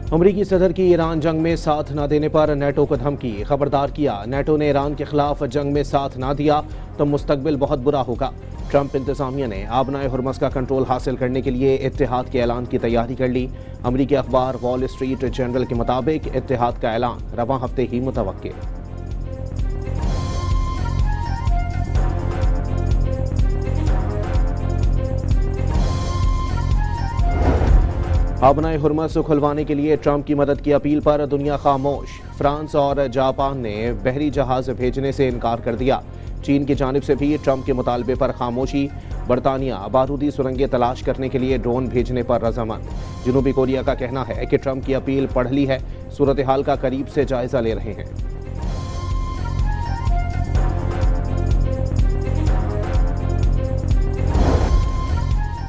अमरीकी सदर की ईरान जंग में साथ न देने पर नेटो को धमकी, खबरदार किया, नेटो ने ईरान के खिलाफ जंग में साथ ना दिया तो मुस्तकबिल बहुत बुरा होगा। ट्रंप इंतजामिया ने आबनाए हुर्मस का कंट्रोल हासिल करने के लिए इत्तेहाद के ऐलान की तैयारी कर ली। अमरीकी अखबार वॉल स्ट्रीट जर्नल के मुताबिक इत्तेहाद का ऐलान रवां हफ्ते ही मुतवक्किल। आबनाए हुर्मस खुलवाने के लिए ट्रंप की मदद की अपील पर दुनिया खामोश। फ्रांस और जापान ने बहरी जहाज भेजने से इनकार कर दिया। चीन की जानिब से भी ट्रंप के मुतालबे पर खामोशी। बरतानिया बारूदी सुरंगें तलाश करने के लिए ड्रोन भेजने पर रजामंद। जनूबी कोरिया का कहना है कि ट्रंप की अपील पढ़ ली है, सूरत हाल का करीब से जायजा ले रहे हैं।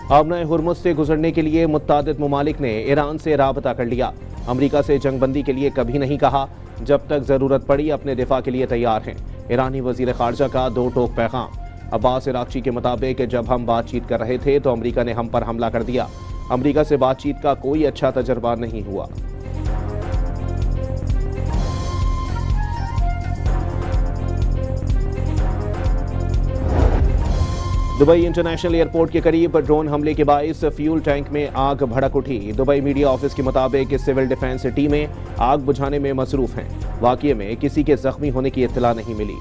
आबनाए हुर्मुस से गुजरने के लिए मुत्तादिद ममालिक ने ईरान से राबता कर लिया। अमरीका से जंगबंदी के लिए कभी नहीं कहा, जब तक जरूरत पड़ी अपने दिफा के लिए तैयार हैं। ईरानी वजीर खारजा का दो टोक पैगाम। अब्बास इराक्ची के मुताबिक जब हम बातचीत कर रहे थे तो अमरीका ने हम पर हमला कर दिया। अमरीका से बातचीत का कोई अच्छा तजर्बा नहीं हुआ। दुबई इंटरनेशनल एयरपोर्ट के करीब ड्रोन हमले के बाइस फ्यूल टैंक में आग भड़क उठी। दुबई मीडिया ऑफिस के मुताबिक सिविल डिफेंस टीमें आग बुझाने में मसरूफ हैं। वाकये में किसी के जख्मी होने की इत्तला नहीं मिली।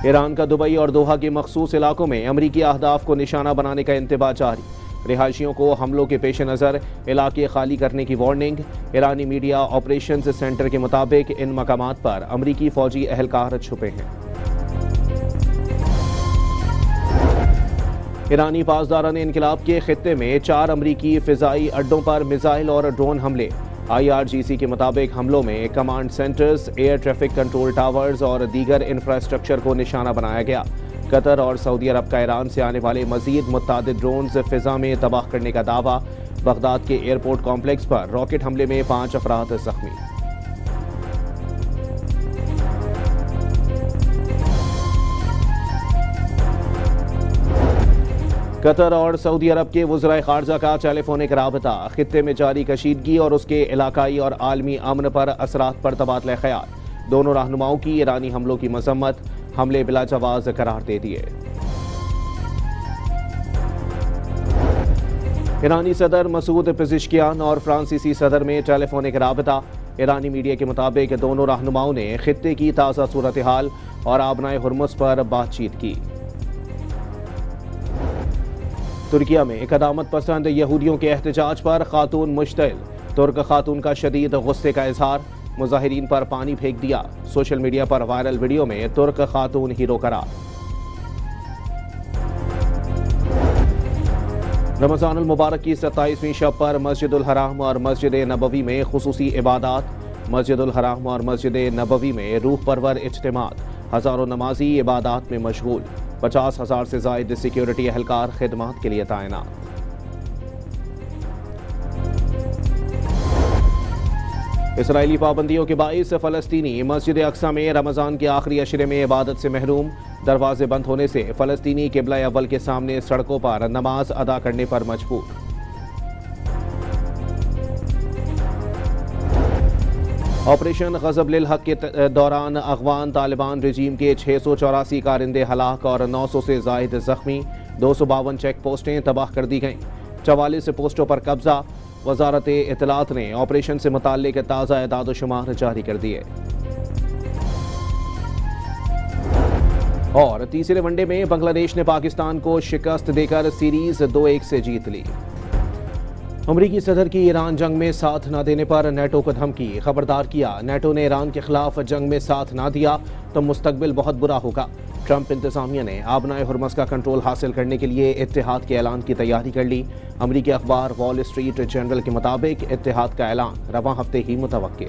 ईरान का दुबई और दोहा के मखसूस इलाकों में अमरीकी अहदाफ को निशाना बनाने का इंतबाह जारी। रिहायशियों को हमलों के पेश नज़र इलाके खाली करने की वार्निंग। ईरानी मीडिया ऑपरेशंस सेंटर के मुताबिक इन मकामात पर अमरीकी फौजी एहलकार छुपे हैं। ईरानी पासदारान इनकलाब के खित्ते में 4 अमरीकी फिजाई अड्डों पर मिसाइल और ड्रोन हमले। IRGC के मुताबिक हमलों में command centres, air traffic control towers और दीगर इंफ्रास्ट्रक्चर को निशाना बनाया गया। कतर और सऊदी अरब का ईरान से आने वाले मजीद मुत्तादिद ड्रोन्स फिजा में तबाह करने का दावा। बगदाद के एयरपोर्ट कॉम्प्लेक्स पर रॉकेट हमले में 5 अफराद जख्मी। कतर और सऊदी अरब के वज़राए खारजा का टेलीफोनिक राबता। खित्ते में जारी कशीदगी और उसके इलाकाई और आलमी अमन पर असरात पर तबादला ख्याल। दोनों रहनुमाओं की ईरानी हमलों की मजम्मत, हमले बिला जवाज करार दे दिए। ईरानी सदर मसूद पेज़ेश्कियान और फ्रांसीसी सदर में टेलीफोनिक राबता। ईरानी मीडिया के मुताबिक दोनों रहनुमाओं ने खित्ते की ताज़ा सूरत हाल और आबनाए हुर्मुस पर बातचीत की। तुर्किया में कदामत पसंद यहूदियों के एहतजाज पर खातून मुश्तिल। तुर्क खातून का शदीद गुस्से का इजहार, मुजाहिरीन पर पानी फेंक दिया। सोशल मीडिया पर वायरल वीडियो में तुर्क खातून हीरो करार। रमजान मुबारक की 27वीं शब पर मस्जिदुल हराम और मस्जिद नबवी में खुसूसी इबादात। मस्जिदुल हराम और मस्जिद नबवी में रूह परवर इज्तिमात। हजारों नमाजी इबादात में मशगूल। 50,000 से ज़ायद सिक्योरिटी एहलकार खिदमात के लिए तैनात। इसराइली पाबंदियों के बाइस फ़लस्तीनी मस्जिद अक्सा में रमज़ान के आखिरी अशरे में इबादत से महरूम। दरवाजे बंद होने से फ़लस्तीनी क़िबला अव्वल के सामने सड़कों पर नमाज अदा करने पर मजबूर। ऑपरेशन ग़ज़ब लिल हक़ के दौरान अफ़गान तालिबान रजीम के 684 कारिंदे हलाक और 900 से ज़ायद ज़ख्मी। 252 चेक पोस्टें तबाह कर दी गईं। 44 पोस्टों पर कब्जा। वज़ारत इत्तलात ने ऑपरेशन से मुताल्लिक़ ताज़ा एदाद शुमार जारी कर दिए। और तीसरे वनडे में बांग्लादेश ने पाकिस्तान को शिकस्त देकर सीरीज 2-1 से जीत ली। अमरीकी सदर की ईरान जंग में साथ न देने पर नेटो को धमकी, खबरदार किया, नेटो ने ईरान के खिलाफ जंग में साथ ना दिया तो मुस्तकबिल बहुत बुरा होगा। ट्रंप इंतजामिया ने आबनाए हुर्मस का कंट्रोल हासिल करने के लिए इत्तेहाद के ऐलान की तैयारी कर ली। अमरीकी अखबार वॉल स्ट्रीट जर्नल के मुताबिक इत्तेहाद का ऐलान रवां हफ्ते ही मुतवक्किल।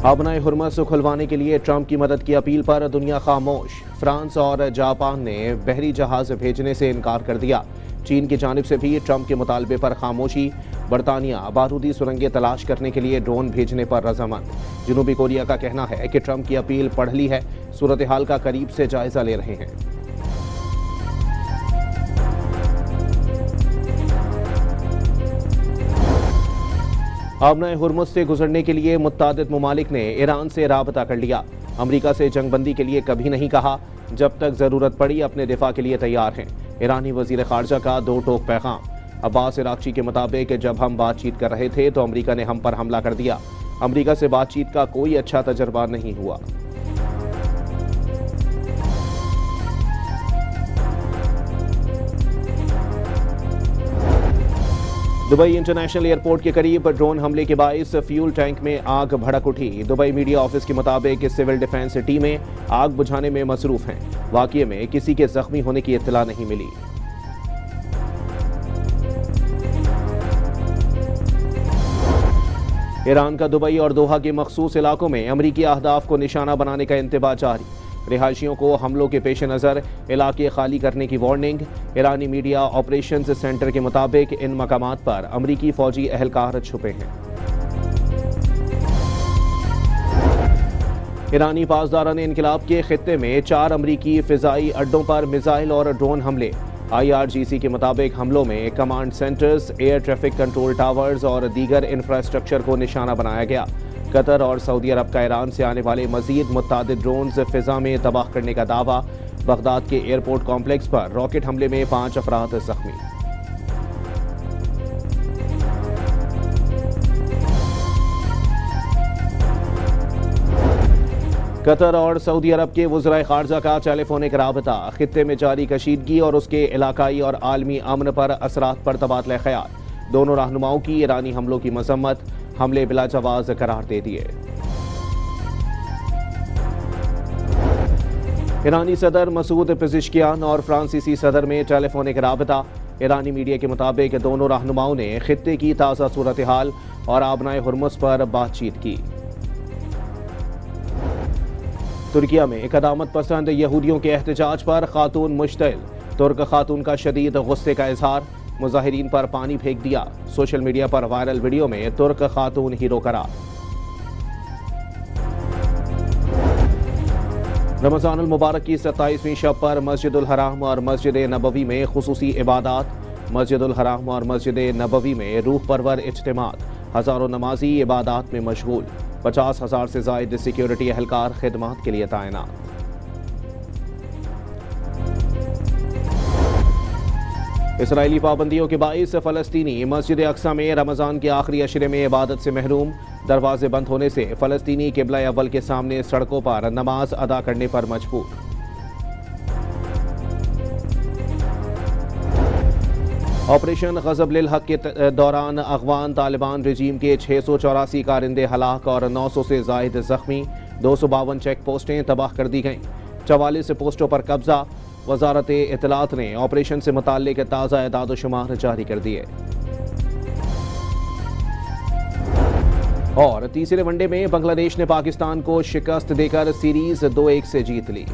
आबनाए हुर्मस खुलवाने के लिए ट्रंप की मदद की अपील पर दुनिया खामोश। फ्रांस और जापान ने बहरी जहाज भेजने से इनकार कर दिया। चीन की जानिब से भी ट्रंप के मुतालबे पर खामोशी। برطانیہ بارودی سرنگیں تلاش کرنے کے لیے ڈرون بھیجنے پر رضامند۔ جنوبی کوریا کا کہنا ہے کہ ٹرمپ کی اپیل پڑھ لی ہے، صورتحال کا قریب سے جائزہ لے رہے ہیں۔ آبنائے ہرمز سے گزرنے کے لیے متعدد ممالک نے ایران سے رابطہ کر لیا۔ امریکہ سے جنگ بندی کے لیے کبھی نہیں کہا، جب تک ضرورت پڑی اپنے دفاع کے لیے تیار ہیں۔ ایرانی وزیر خارجہ کا دو ٹوک پیغام۔ عباس عراقچی کے مطابق جب ہم بات چیت کر رہے تھے تو امریکہ نے ہم پر حملہ کر دیا۔ امریکہ سے بات چیت کا کوئی اچھا تجربہ نہیں ہوا۔ دبئی انٹرنیشنل ایئرپورٹ کے قریب ڈرون حملے کے باعث فیول ٹینک میں آگ بھڑک اٹھی۔ دبئی میڈیا آفس کے مطابق سول ڈیفنس ٹیمیں آگ بجھانے میں مصروف ہیں۔ واقعے میں کسی کے زخمی ہونے کی اطلاع نہیں ملی۔ ایران کا دبئی اور دوحہ کے مخصوص علاقوں میں امریکی اہداف کو نشانہ بنانے کا انتباہ جاری۔ رہائشیوں کو حملوں کے پیش نظر علاقے خالی کرنے کی وارننگ۔ ایرانی میڈیا آپریشنز سینٹر کے مطابق ان مقامات پر امریکی فوجی اہلکار چھپے ہیں۔ ایرانی پاسداران انقلاب کے خطے میں 4 امریکی فضائی اڈوں پر میزائل اور ڈرون حملے۔ IRGC کے مطابق حملوں میں command centres, air traffic control towers اور دیگر انفراسٹرکچر کو نشانہ بنایا گیا۔ قطر اور سعودی عرب کا ایران سے آنے والے مزید متعدد ڈرونز فضا میں تباہ کرنے کا دعویٰ۔ بغداد کے ایئرپورٹ کمپلیکس پر راکٹ حملے میں 5 افراد زخمی۔ قطر اور سعودی عرب کے وزرائے خارجہ کا ٹیلی فونک رابطہ۔ خطے میں جاری کشیدگی اور اس کے علاقائی اور عالمی امن پر اثرات پر تبادلہ خیال۔ دونوں رہنماؤں کی ایرانی حملوں کی مذمت، حملے بلا جواز قرار دے دیے۔ ایرانی صدر مسعود پزشکیان اور فرانسیسی صدر میں ٹیلی فونک رابطہ۔ ایرانی میڈیا کے مطابق دونوں رہنماؤں نے خطے کی تازہ صورتحال اور آبنائے ہرمز پر بات چیت کی۔ ترکیہ میں قدامت پسند یہودیوں کے احتجاج پر خاتون مشتعل۔ ترک خاتون کا شدید غصے کا اظہار، مظاہرین پر پانی پھینک دیا۔ سوشل میڈیا پر وائرل ویڈیو میں ترک خاتون ہیرو قرار۔ رمضان المبارک کی 27ویں شب پر مسجد الحرام اور مسجد نبوی میں خصوصی عبادات۔ مسجد الحرام اور مسجد نبوی میں روح پرور اجتماعات، ہزاروں نمازی عبادات میں مشغول۔ 50,000 سے زائد سیکیورٹی اہلکار خدمات کے لیے تعینات۔ اسرائیلی پابندیوں کے باعث فلسطینی مسجد اقصی میں رمضان کے آخری عشرے میں عبادت سے محروم۔ دروازے بند ہونے سے فلسطینی قبلہ اول کے سامنے سڑکوں پر نماز ادا کرنے پر مجبور۔ آپریشن غضب للحق کے دوران افغان طالبان رجیم کے 684 کارندے ہلاک اور 900 سے زائد زخمی۔ 252 چیک پوسٹیں تباہ کر دی گئیں، 44 پوسٹوں پر قبضہ۔ وزارت اطلاعات نے آپریشن سے متعلق تازہ اعداد و شمار جاری کر دیے۔ اور تیسرے ون ڈے میں بنگلہ دیش نے پاکستان کو شکست دے کر سیریز 2-1 سے جیت لی۔